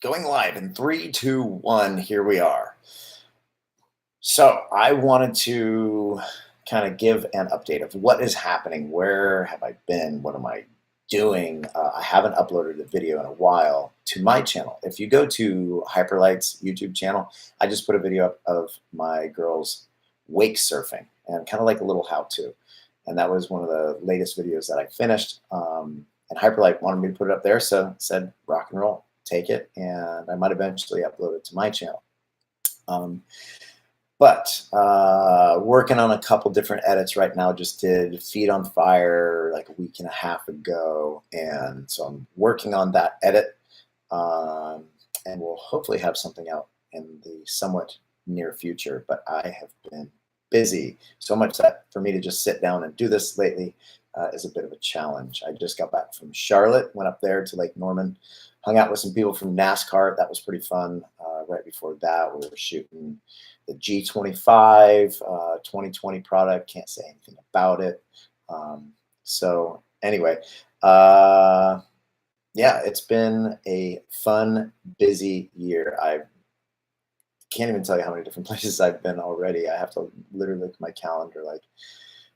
Going live in 3, 2, 1. Here we are. So I wanted to kind of give an update of what is happening. Where have I been? What am I doing? I haven't uploaded a video in a while to my channel. If you go to Hyperlite's YouTube channel, I just put a video up of my girls wake surfing and kind of like a little how-to. And that was one of the latest videos that I finished. And Hyperlite wanted me to put it up there, so I said rock and roll. Take it, and I might eventually upload it to my channel. But working on a couple different edits right now. Just did Feet on Fire like a week and a half ago, and so I'm working on that edit, and we'll hopefully have something out in the somewhat near future. But I have been busy so much that for me to just sit down and do this lately is a bit of a challenge. I just got back from Charlotte, went up there to Lake Norman, hung out with some people from NASCAR. That was pretty fun. Right before that, we were shooting the G23 2020 product. Can't say anything about it. So anyway, yeah, it's been a fun, busy year. I can't even tell you how many different places I've been already. I have to literally look at my calendar, like,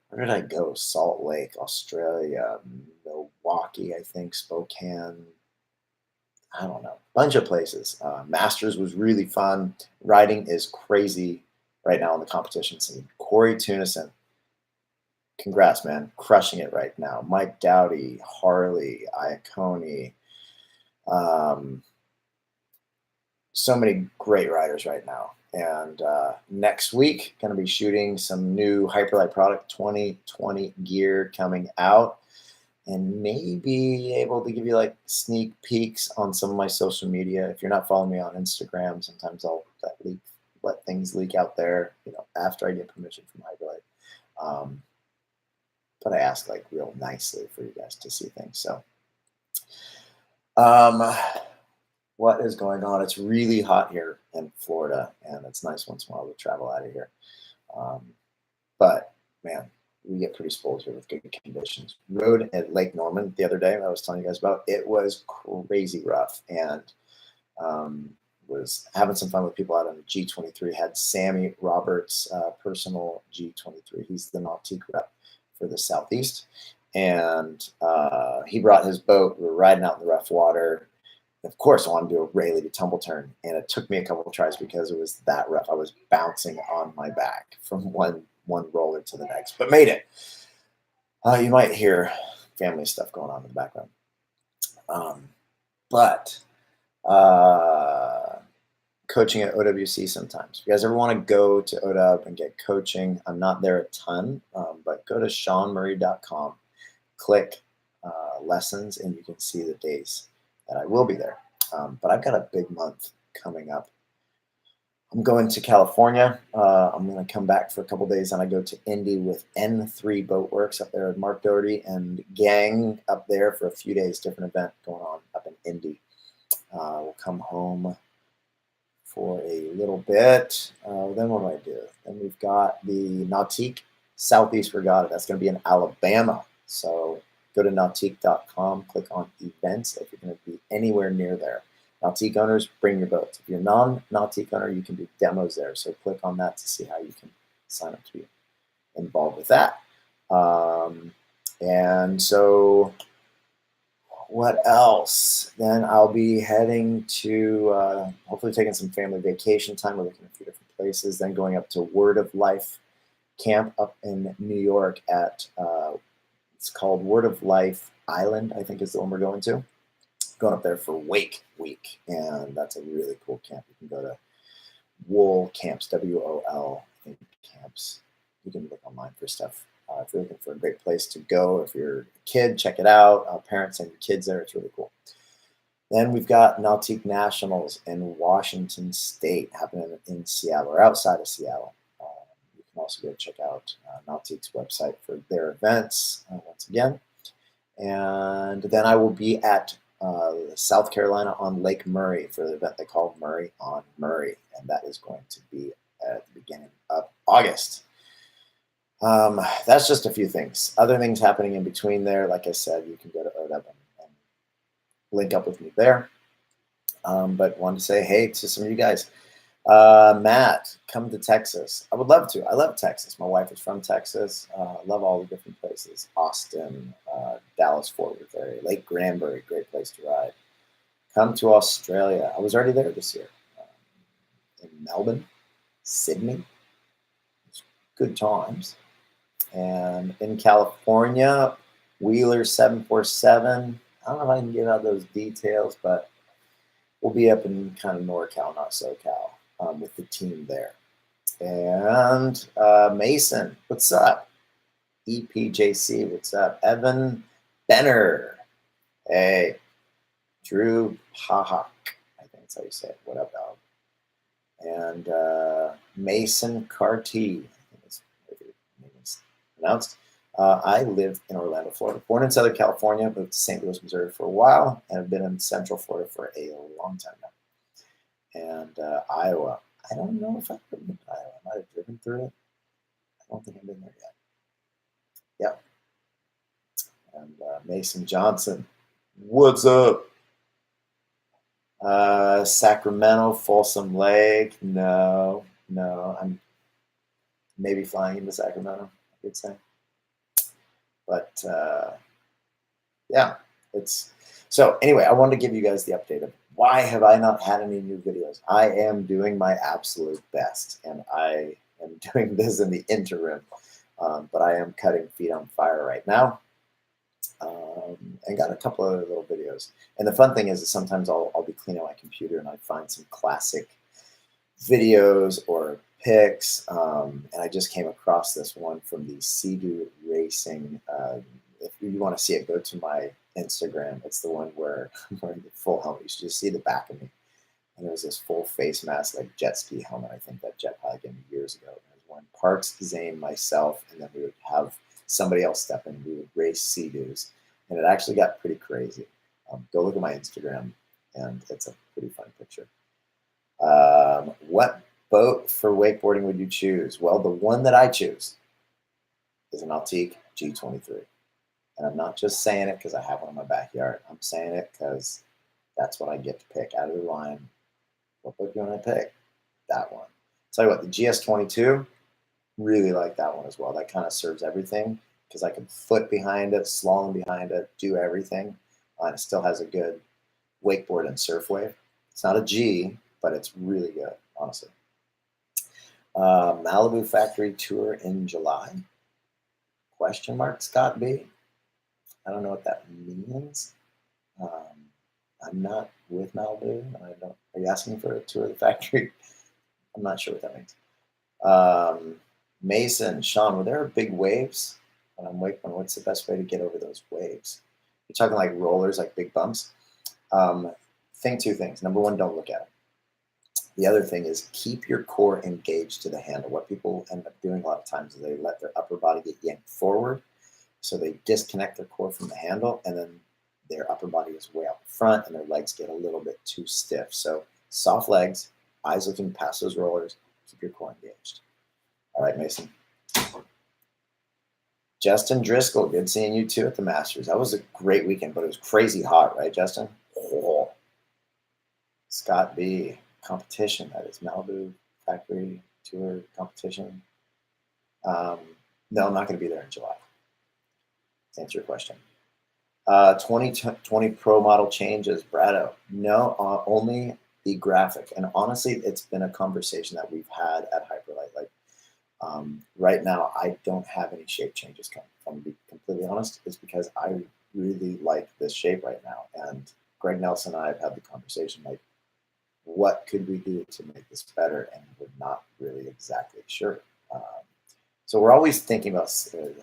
where did I go? Salt Lake, Australia, Milwaukee, I think, Spokane, I don't know, bunch of places. Masters was really fun. Riding is crazy right now in the competition scene. Corey Tunison, congrats, man, crushing it right now. Mike Dowdy, Harley, Iacone, so many great riders right now. And next week, going to be shooting some new Hyperlite product 2020 gear coming out, and maybe able to give you like sneak peeks on some of my social media. If you're not following me on Instagram, sometimes I'll let things leak out there, after I get permission from Hyperlite. But I ask like real nicely for you guys to see things. So, what is going on? It's really hot here in Florida, and it's nice once in a while to travel out of here. But man, we get pretty spoiled here with good conditions. Rode at Lake Norman the other day, I was telling you guys about. It was crazy rough, and was having some fun with people out on the G23. Had Sammy Roberts' personal G23. He's the Nautique rep for the Southeast, and he brought his boat. We were riding out in the rough water. Of course, I wanted to do a Rayleigh to tumble turn, and it took me a couple of tries because it was that rough. I was bouncing on my back from one roller to the next, but made it. You might hear family stuff going on in the background. But coaching at OWC sometimes. If you guys ever want to go to OW and get coaching, I'm not there a ton, but go to SeanMurray.com, click lessons, and you can see the days that I will be there. But I've got a big month coming up. I'm going to California. I'm going to come back for a couple days, and I go to Indy with N3 Boatworks up there with Mark Doherty and gang up there for a few days. Different event going on up in Indy. We'll come home for a little bit. Then what do I do? Then we've got the Nautique Southeast Regatta. That's going to be in Alabama. So go to nautique.com, click on events if you're going to be anywhere near there. Nautique owners, bring your boats. If you're a non-Nautique owner, you can do demos there. So click on that to see how you can sign up to be involved with that. And so what else? Then I'll be heading to, hopefully taking some family vacation time. We're looking at a few different places. Then going up to Word of Life camp up in New York at, it's called Word of Life Island, I think is the one we're going to. Going up there for Wake Week, and that's a really cool camp. You can go to WOL Camps, WOL camps. You can look online for stuff. If you're looking for a great place to go, if you're a kid, check it out. Parents and kids there, it's really cool. Then we've got Nautique Nationals in Washington State happening in Seattle, or outside of Seattle. You can also go check out Nautique's website for their events once again. And then I will be at South Carolina on Lake Murray for the event they call Murray on Murray, and that is going to be at the beginning of August. That's just a few things. Other things happening in between there, like I said, you can go to OW and link up with me there. But wanted to say hey to some of you guys. Matt, come to Texas. I would love to. I love Texas. My wife is from Texas. Love all the different places. Austin, Dallas, Fort Worth area, Lake Granbury, great place to ride. Come to Australia. I was already there this year. In Melbourne, Sydney. Good times. And in California, Wheeler 747. I don't know if I can give out those details, but we'll be up in kind of NorCal, not SoCal, with the team there. And Mason, what's up? EPJC, what's up? Evan Benner, hey. Drew Hahak, I think that's how you say it. What up, dog? And Mason Carty, I think that's what your name is pronounced. I live in Orlando, Florida. Born in Southern California, moved to St. Louis, Missouri for a while, and have been in Central Florida for a long time now. And Iowa. I don't know if I've been to Iowa. I might have driven through it. I don't think I've been there yet. Yeah. And Mason Johnson. What's up? Sacramento, Folsom Lake. No. I'm maybe flying into Sacramento, I could say. But yeah, it's so anyway, I wanted to give you guys the update of why have I not had any new videos. I am doing my absolute best, and I am doing this in the interim, but I am cutting feet on fire right now. And got a couple of other little videos. And the fun thing is that sometimes I'll be cleaning my computer and I find some classic videos or pics. And I just came across this one from the Sea-Doo Racing. If you want to see it, go to my Instagram. It's the one where I'm wearing the full helmet. You should just see the back of me. And there was this full face mask, like jet ski helmet. I think that Jet probably gave me years ago. There was one Parks, Zane, myself, and then we would have somebody else step in. We would race Sea-Doos. And it actually got pretty crazy. Go look at my Instagram, and it's a pretty fun picture. What boat for wakeboarding would you choose? Well, the one that I choose is a Nautique G23. And I'm not just saying it because I have one in my backyard. I'm saying it because that's what I get to pick out of the line. What boat do you want to pick? That one. Tell you what, the GS22, really like that one as well. That kind of serves everything because I can foot behind it, slalom behind it, do everything. And it still has a good wakeboard and surf wave. It's not a G, but it's really good, honestly. Malibu Factory Tour in July? Question mark, Scott B. I don't know what that means. I'm not with Malibu. I don't. Are you asking for a tour of the factory? I'm not sure what that means. Mason, Sean, were there big waves when I'm wakeboarding? What's the best way to get over those waves? You're talking like rollers, like big bumps. Think two things. Number one, don't look at it. The other thing is keep your core engaged to the handle. What people end up doing a lot of times is they let their upper body get yanked forward. So they disconnect their core from the handle, and then their upper body is way out front, and their legs get a little bit too stiff. So soft legs, eyes looking past those rollers, keep your core engaged. All right, Mason. Justin Driscoll, good seeing you too at the Masters. That was a great weekend, but it was crazy hot, right, Justin? Oh. Scott B, competition, that is Malibu Factory Tour competition. No, I'm not going to be there in July. To answer your question. 2020 Pro model changes, Brado. No, only the graphic. And honestly, it's been a conversation that we've had at Hyperlite. Like right now, I don't have any shape changes coming. If I'm going to be completely honest, it's because I really like this shape right now. And Greg Nelson and I have had the conversation like, what could we do to make this better? And we're not really exactly sure. So we're always thinking about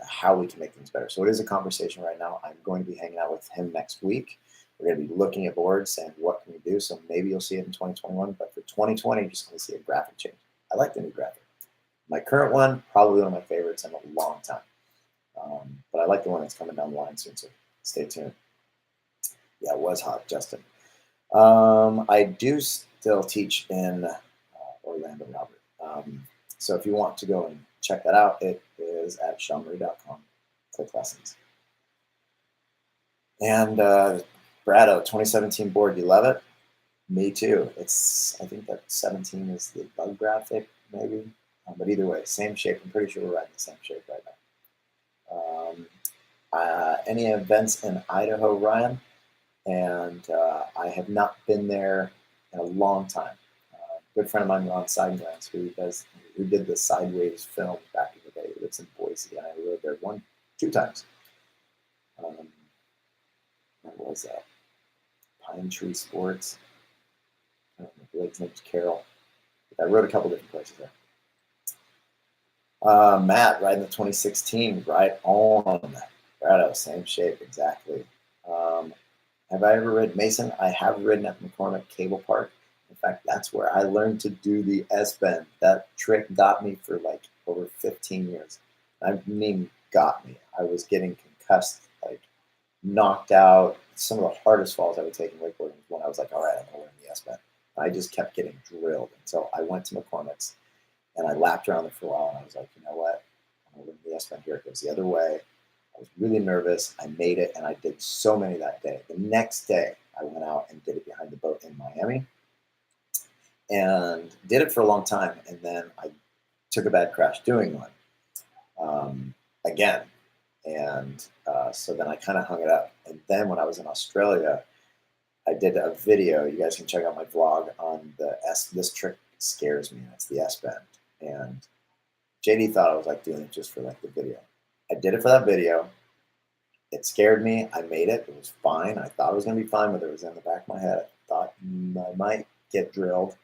how we can make things better. So it is a conversation right now. I'm going to be hanging out with him next week. We're going to be looking at boards saying, what can we do? So maybe you'll see it in 2021. But for 2020, you're just going to see a graphic change. I like the new graphic. My current one, probably one of my favorites in a long time. But I like the one that's coming down the line soon. So stay tuned. Yeah, it was hot, Justin. I do still teach in Orlando, Robert. So if you want to go and check that out, it is at seanmurray.com. Click lessons. And Brado, 2017 board, you love it? Me too. I think that 17 is the bug graphic, maybe. But either way, same shape. I'm pretty sure we're riding the same shape right now. Any events in Idaho, Ryan? And I have not been there in a long time. A good friend of mine, Ron Seidenglans, who did the Sideways film back in the day, lives in Boise, and I rode there two times. What was that? Pine Tree Sports. I don't know, the lake's name's Carol. But I rode a couple different places there. Matt, riding the 2016, right on. Right out, same shape, exactly. Have I ever ridden Mason? I have ridden at McCormick Cable Park. In fact, that's where I learned to do the S-bend. That trick got me for like over 15 years. I mean, got me. I was getting concussed, like knocked out. Some of the hardest falls I would take in wakeboarding was when I was like, all right, I'm gonna learn the S-bend. I just kept getting drilled until I went to McCormick's and I lapped around there for a while and I was like, you know what? I'm gonna learn the S-bend here. It goes the other way. I was really nervous. I made it, and I did so many that day. The next day, I went out and did it behind the boat in Miami, and did it for a long time. And then I took a bad crash doing one again, and so then I kind of hung it up. And then when I was in Australia, I did a video. You guys can check out my vlog on this trick scares me, and it's the S-bend. And JD thought I was like doing it just for like the video. I did it for that video. It scared me. I made it. It was fine. I thought it was going to be fine, but it was in the back of my head. I thought I might get drilled.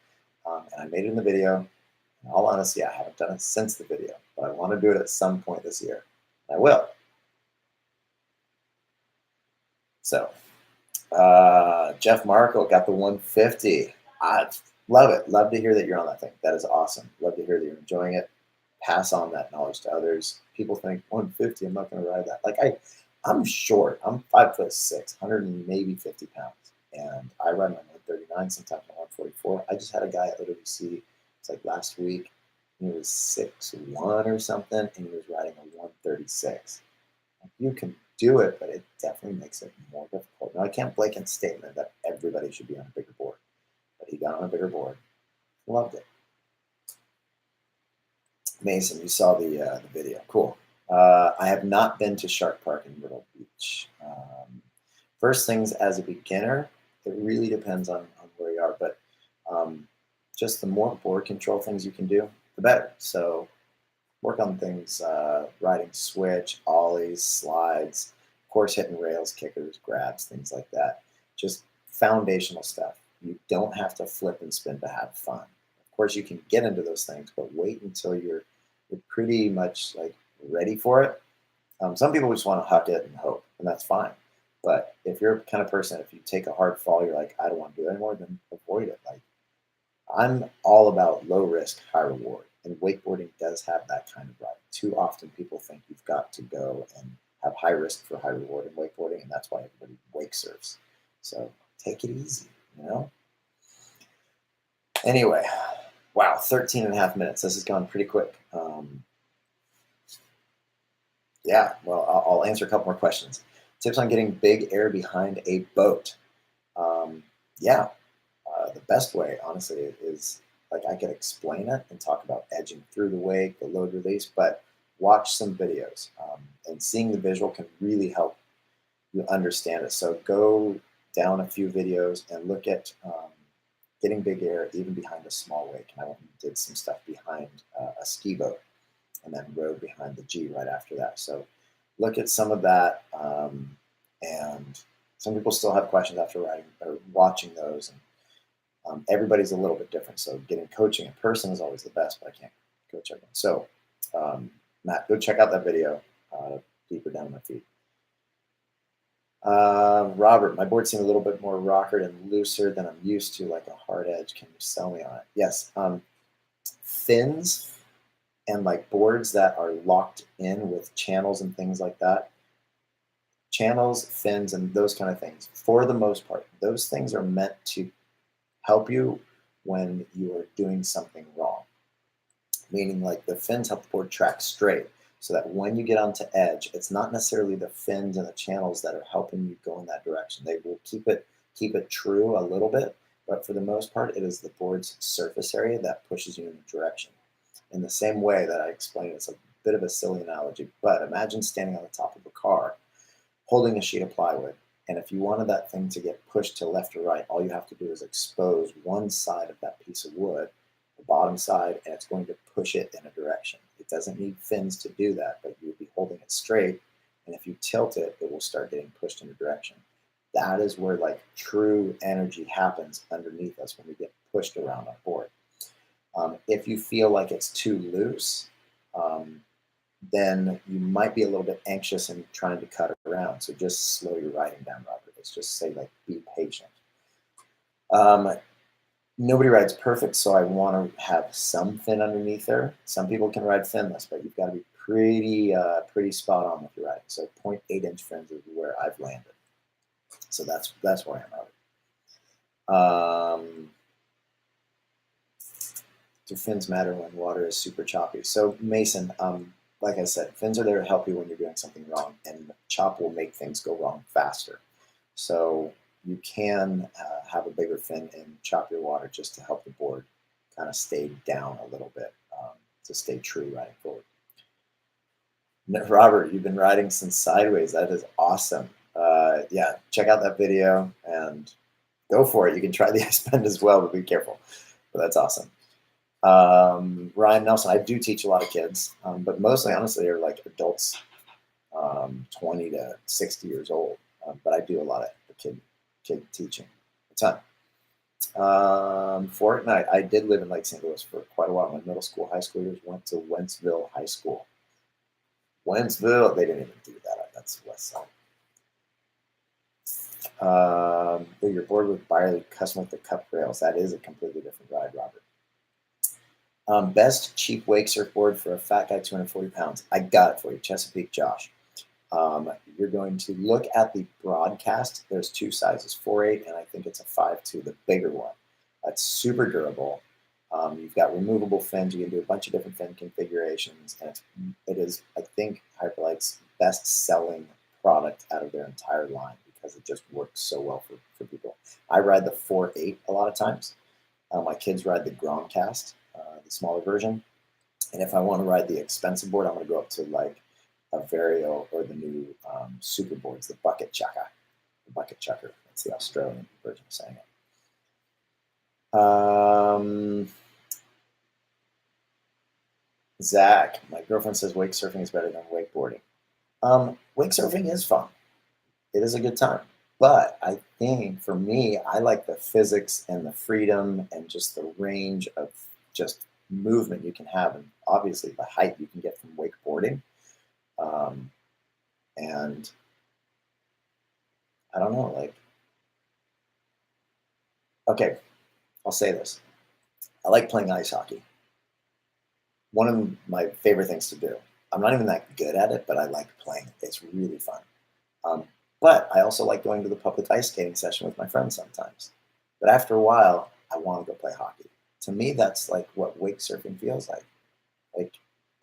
And I made it in the video. In all honesty, I haven't done it since the video, but I want to do it at some point this year. I will. So, Jeff Markle got the 150. I love it. Love to hear that you're on that thing. That is awesome. Love to hear that you're enjoying it. Pass on that knowledge to others. People think 150, I'm not going to ride that. Like I'm short. I'm 5'6", 100 and maybe 50 pounds, and I ride my 139, sometimes my 144. I just had a guy at OWC. It's like last week. He was 6'1" or something, and he was riding a 136. You can do it, but it definitely makes it more difficult. Now I can't blanket statement that everybody should be on a bigger board, but he got on a bigger board. Loved it. Mason, you saw the video. Cool. I have not been to Shark Park in Myrtle Beach. First things as a beginner, it really depends on where you are, but just the more board control things you can do, the better. So work on things, riding switch, ollies, slides, of course hitting rails, kickers, grabs, things like that. Just foundational stuff. You don't have to flip and spin to have fun. Of course, you can get into those things, but wait until you're pretty much like ready for it. Some people just want to huck it and hope, and that's fine. But if you're the kind of person, if you take a hard fall, you're like, I don't want to do it anymore, then avoid it. Like, I'm all about low risk, high reward, and wakeboarding does have that kind of ride. Too often, people think you've got to go and have high risk for high reward in wakeboarding, and that's why everybody wake surfs. So take it easy, you know. Anyway, wow, 13 and a half minutes. This has gone pretty quick. Yeah, well, I'll answer a couple more questions. Tips on getting big air behind a boat. The best way, honestly, is like I could explain it and talk about edging through the wake, the load release, but watch some videos. And seeing the visual can really help you understand it. So go down a few videos and look at getting big air even behind a small wake. And I went and did some stuff behind a ski boat and then rode behind the G right after that. So look at some of that. And some people still have questions after riding or watching those. And everybody's a little bit different. So getting coaching in person is always the best, but I can't coach everyone. So Matt, go check out that video deeper down my feet. Robert, my board seemed a little bit more rockered and looser than I'm used to, like a hard edge. Can you sell me on it? Yes. Fins and like boards that are locked in with channels and things like that. Channels, fins, and those kind of things. For the most part, those things are meant to help you when you are doing something wrong. Meaning like the fins help the board track straight, so that when you get onto edge, it's not necessarily the fins and the channels that are helping you go in that direction. They will keep it true a little bit, But for the most part, it is the board's surface area that pushes you in a direction. In the same way that I explained, it's a bit of a silly analogy, but imagine standing on the top of a car holding a sheet of plywood. And if you wanted that thing to get pushed to left or right, all you have to do is expose one side of that piece of wood, the bottom side, and it's going to push it in a direction. It doesn't need fins to do that, but you would be holding it straight. And if you tilt it, it will start getting pushed in a direction. That is where like true energy happens underneath us when we get pushed around our board. If you feel like it's too loose, then you might be a little bit anxious and trying to cut around. So just slow your riding down, Robert. Let's just say like be patient. Nobody rides perfect, so I want to have some fin underneath there. Some people can ride finless, but you've got to be pretty spot on with your riding. So 0.8-inch fins is where I've landed. So that's where I am, Robert. Do fins matter when water is super choppy? So Mason, like I said, fins are there to help you when you're doing something wrong, and chop will make things go wrong faster. So you can have a bigger fin and chop your water just to help the board kind of stay down a little bit, to stay true riding forward. Robert, you've been riding since sideways. That is awesome. Yeah, check out that video and go for it. You can try the S-bend as well, but be careful. But that's awesome. Ryan Nelson, I do teach a lot of kids, but mostly, honestly, they're like adults, 20 to 60 years old. But I do a lot of kid teaching, a ton. Fortnite, I did live in Lake St. Louis for quite a while. My middle school, high school years went to Wentzville High School. Wentzville, they didn't even do that. That's the west side. You're bored with Byerly custom with the cup rails. That is a completely different ride, Robert. Best cheap wake surfboard for a fat guy, 240 pounds. I got it for you, Chesapeake Josh. You're going to look at the broadcast. There's two sizes, 4.8, and I think it's a 5.2, the bigger one. That's super durable. You've got removable fins. You can do a bunch of different fin configurations, and it is, I think, Hyperlite's best-selling product out of their entire line because it just works so well for people. I ride the 4.8 a lot of times. My kids ride the Gromcast, the smaller version. And if I want to ride the expensive board, I'm going to go up to like a Vario or the new super boards, the Bucket Chucker. The Bucket Chucker. That's the Australian version of saying it. Zach, my girlfriend says wake surfing is better than wakeboarding. Wake surfing is fun. It is a good time. But I think for me, I like the physics and the freedom and just the range of just movement you can have, and obviously the height you can get from wakeboarding. And I don't know, like, okay, I'll say this. I like playing ice hockey. One of my favorite things to do. I'm not even that good at it, but I like playing. It's really fun. But I also like going to the public ice skating session with my friends sometimes. But after a while, I want to go play hockey. To me, that's like what wake surfing feels like. Like,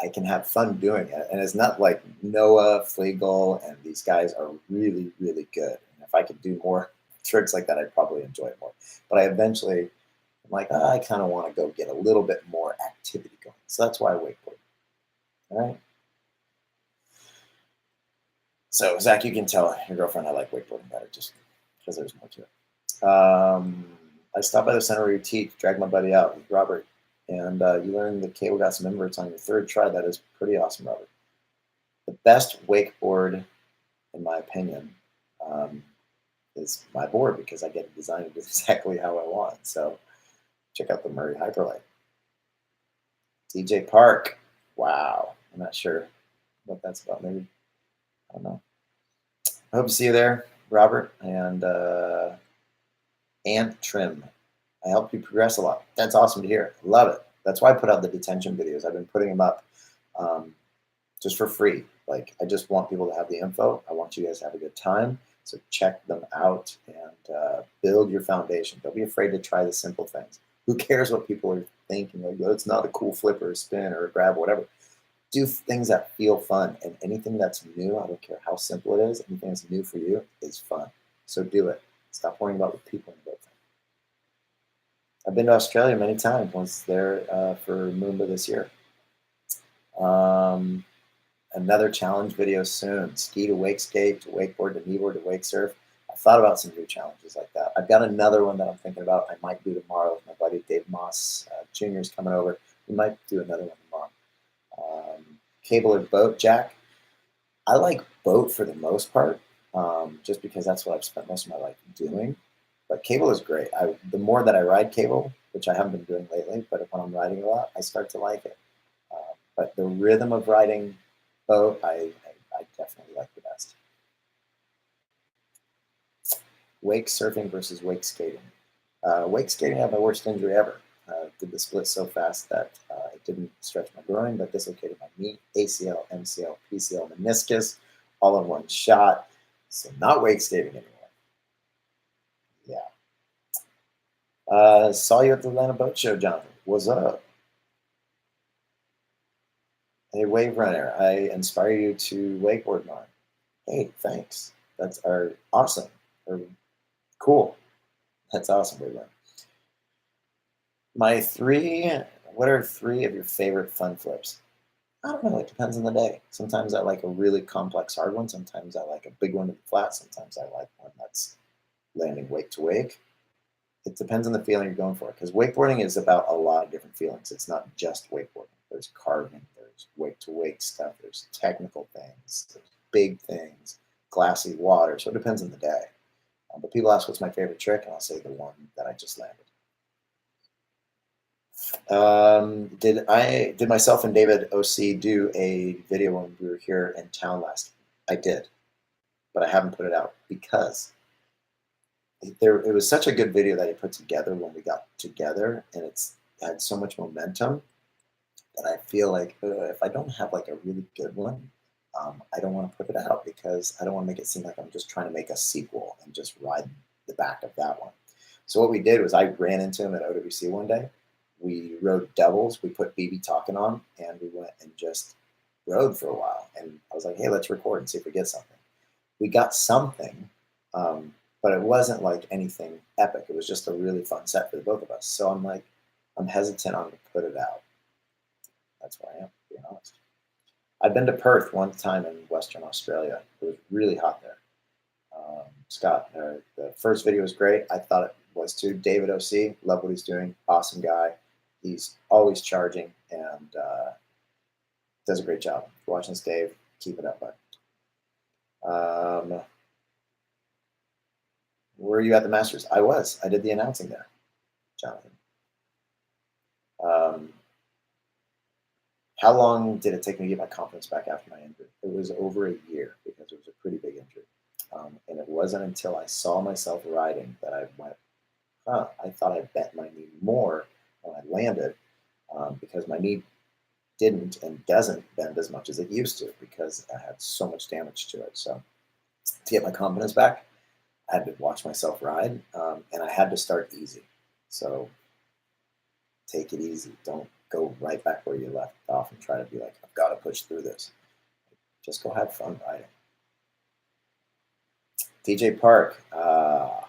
I can have fun doing it. And it's not like Noah, Flegel, and these guys are really, really good. And if I could do more tricks like that, I'd probably enjoy it more. But I eventually, I'm like, I kind of want to go get a little bit more activity going. So that's why I wakeboard. All right? So, Zach, you can tell your girlfriend I like wakeboarding better just because there's more to it. I stopped by the center where you teach, dragged my buddy out with Robert, and you learned the cable got some inverts on your third try. That is pretty awesome, Robert. The best wakeboard, in my opinion, is my board because I get it designed exactly how I want. So check out the Murray Hyperlite. DJ Park. Wow. I'm not sure what that's about. Maybe. I don't know. I hope to see you there, Robert. And Ant Trim. I helped you progress a lot. That's awesome to hear. Love it. That's why I put out the detention videos. I've been putting them up just for free. Like, I just want people to have the info. I want you guys to have a good time. So check them out and build your foundation. Don't be afraid to try the simple things. Who cares what people are thinking? Like, oh, it's not a cool flip or a spin or a grab, or whatever. Do things that feel fun. And anything that's new, I don't care how simple it is, anything that's new for you is fun. So do it. Stop worrying about what people think. I've been to Australia many times. Once there for Moomba this year. Um, Another challenge video soon. Ski to wake skate, to wakeboard, to kneeboard, to wake surf. I thought about some new challenges like that. I've got another one that I'm thinking about. I might do tomorrow with my buddy Dave Moss Jr. is coming over. We might do another one tomorrow. Cable or boat, Jack? I like boat for the most part, just because that's what I've spent most of my life doing. But cable is great. The more that I ride cable, which I haven't been doing lately, but when I'm riding a lot, I start to like it. But the rhythm of riding boat, I definitely like the best. Wake surfing versus wake skating. Wake skating, I had my worst injury ever. Did the split so fast that it didn't stretch my groin, but dislocated my knee, ACL, MCL, PCL, meniscus, all in one shot. So not wake skating anymore. Yeah. Saw you at the Atlanta Boat Show, Jonathan. What's up? Hey, Wave Runner, I inspire you to wakeboard more. Hey, thanks. That's awesome. Or cool. That's awesome, Wave Runner. What are three of your favorite fun flips? I don't know. It depends on the day. Sometimes I like a really complex hard one. Sometimes I like a big one to the flat. Sometimes I like one that's landing wake to wake. It depends on the feeling you're going for. Because wakeboarding is about a lot of different feelings. It's not just wakeboarding. There's carving. There's wake to wake stuff. There's technical things. There's big things. Glassy water. So it depends on the day. But people ask what's my favorite trick, and I'll say the one that I just landed. Did myself and David OC do a video when we were here in town last? I did, but I haven't put it out because it was such a good video that he put together when we got together, and it's had so much momentum that I feel like if I don't have like a really good one, I don't want to put it out because I don't want to make it seem like I'm just trying to make a sequel and just ride the back of that one. So what we did was I ran into him at OWC one day. We rode doubles. We put BB Talkin on, and we went and just rode for a while. And I was like, hey, let's record and see if we get something. We got something, but it wasn't like anything epic. It was just a really fun set for the both of us. So I'm like, I'm hesitant on to put it out. That's where I am, being honest. I've been to Perth one time in Western Australia. It was really hot there. Scott, the first video was great. I thought it was too. David OC, love what he's doing. Awesome guy. He's always charging and does a great job. If you're watching this, Dave, keep it up, bud. Were you at the Masters? I was. I did the announcing there, Jonathan. How long did it take me to get my confidence back after my injury? It was over a year because it was a pretty big injury. And it wasn't until I saw myself riding that I went, I thought I bent my knee more when I landed because my knee didn't and doesn't bend as much as it used to because I had so much damage to it. So to get my confidence back, I had to watch myself ride, and I had to start easy. So take it easy. Don't go right back where you left off and try to be like, I've got to push through this. Just go have fun riding. DJ Park, I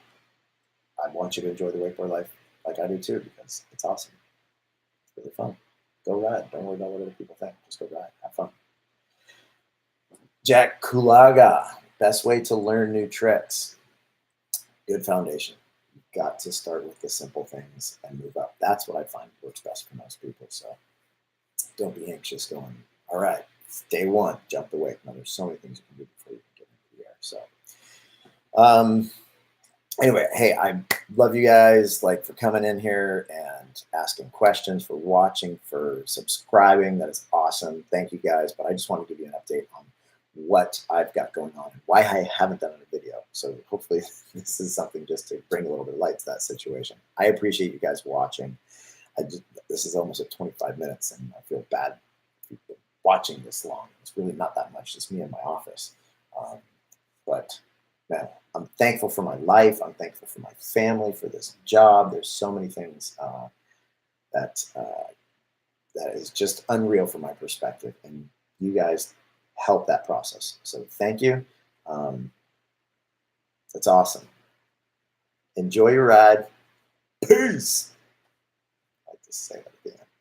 want you to enjoy the wakeboard life like I do too because it's awesome. It's really fun. Go ride. Don't worry about what other people think. Just go ride. Have fun. Jack Kulaga, best way to learn new tricks. Good foundation. You've got to start with the simple things and move up. That's what I find works best for most people. So don't be anxious going, all right, it's day one, jump the wake. Now there's so many things you can do before you can get into the air. So anyway, hey, I love you guys for coming in here and asking questions, for watching, for subscribing. That is awesome. Thank you guys. But I just want to give you an update on what I've got going on and why I haven't done a video. So hopefully this is something just to bring a little bit of light to that situation. I appreciate you guys watching. This is almost at 25 minutes and I feel bad watching this long. It's really not that much, just me in my office. But man, I'm thankful for my life. I'm thankful for my family, for this job. There's so many things that is just unreal from my perspective. And you guys help that process. So thank you. That's awesome. Enjoy your ride. Peace. say that at the end.